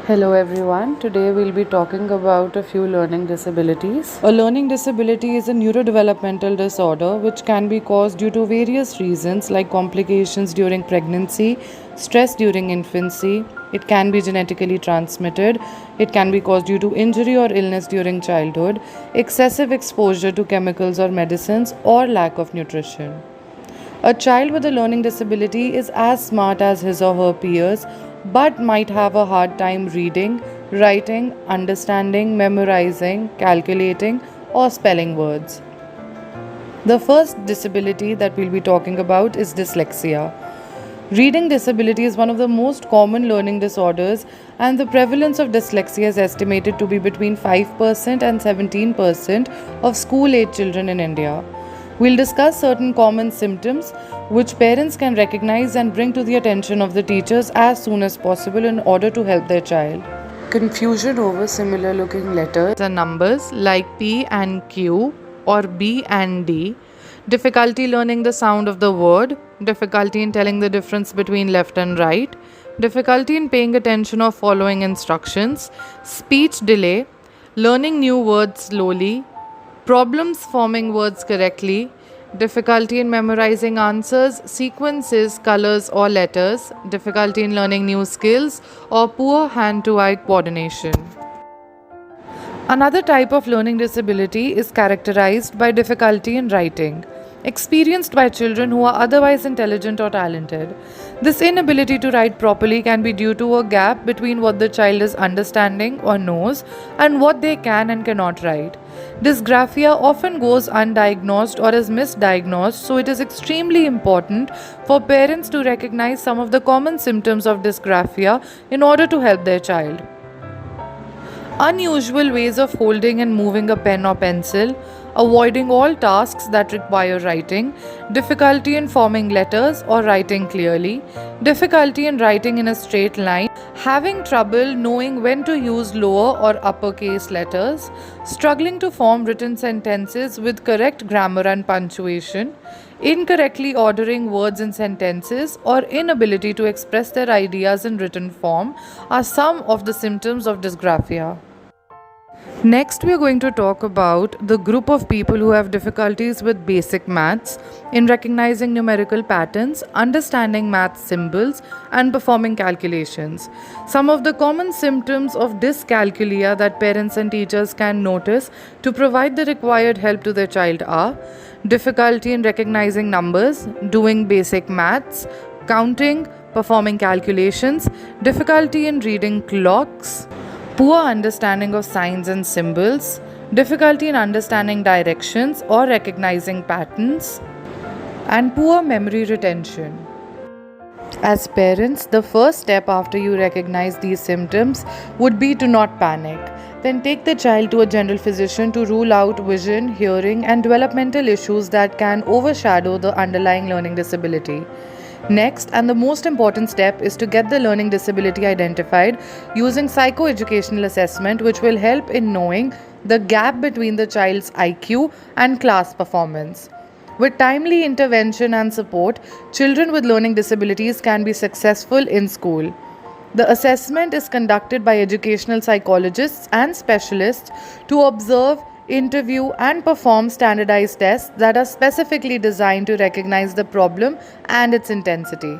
Hello everyone. Today we'll be talking about a few learning disabilities. A learning disability is a neurodevelopmental disorder which can be caused due to various reasons like complications during pregnancy, stress during infancy. It can be genetically transmitted. It can be caused due to injury or illness during childhood, excessive exposure to chemicals or medicines, or lack of nutrition. A child with a learning disability is as smart as his or her peers but might have a hard time reading, writing, understanding, memorizing, calculating, or spelling words. The first disability that we'll be talking about is dyslexia. Reading disability is one of the most common learning disorders, and the prevalence of dyslexia is estimated to be between 5% and 17% of school age children in India. We'll discuss certain common symptoms which parents can recognize and bring to the attention of the teachers as soon as possible in order to help their child. Confusion over similar looking letters and numbers like P and Q or B and D. Difficulty learning the sound of the word. Difficulty in telling the difference between left and right. Difficulty in paying attention or following instructions. Speech delay. Learning new words slowly. Problems forming words correctly, difficulty in memorizing answers, sequences, colors, or letters, difficulty in learning new skills, or poor hand to eye coordination. Another type of learning disability is characterized by difficulty in writing, experienced by children who are otherwise intelligent or talented. This inability to write properly can be due to a gap between what the child is understanding or knows and what they can and cannot write. Dysgraphia often goes undiagnosed or is misdiagnosed, so it is extremely important for parents to recognize some of the common symptoms of dysgraphia in order to help their child. Unusual ways of holding and moving a pen or pencil, avoiding all tasks that require writing, difficulty in forming letters or writing clearly, difficulty in writing in a straight line, having trouble knowing when to use lower or uppercase letters, struggling to form written sentences with correct grammar and punctuation, incorrectly ordering words in sentences, or inability to express their ideas in written form are some of the symptoms of dysgraphia. Next, we are going to talk about the group of people who have difficulties with basic maths in recognizing numerical patterns, understanding math symbols, and performing calculations. Some of the common symptoms of dyscalculia that parents and teachers can notice to provide the required help to their child are difficulty in recognizing numbers, doing basic maths, counting, performing calculations, difficulty in reading clocks, poor understanding of signs and symbols, difficulty in understanding directions or recognizing patterns, and poor memory retention. As parents, the first step after you recognize these symptoms would be to not panic. Then take the child to a general physician to rule out vision, hearing, and developmental issues that can overshadow the underlying learning disability. Next, and the most important step, is to get the learning disability identified using psychoeducational assessment, which will help in knowing the gap between the child's IQ and class performance. With timely intervention and support, children with learning disabilities can be successful in school. The assessment is conducted by educational psychologists and specialists to observe, interview, and perform standardized tests that are specifically designed to recognize the problem and its intensity.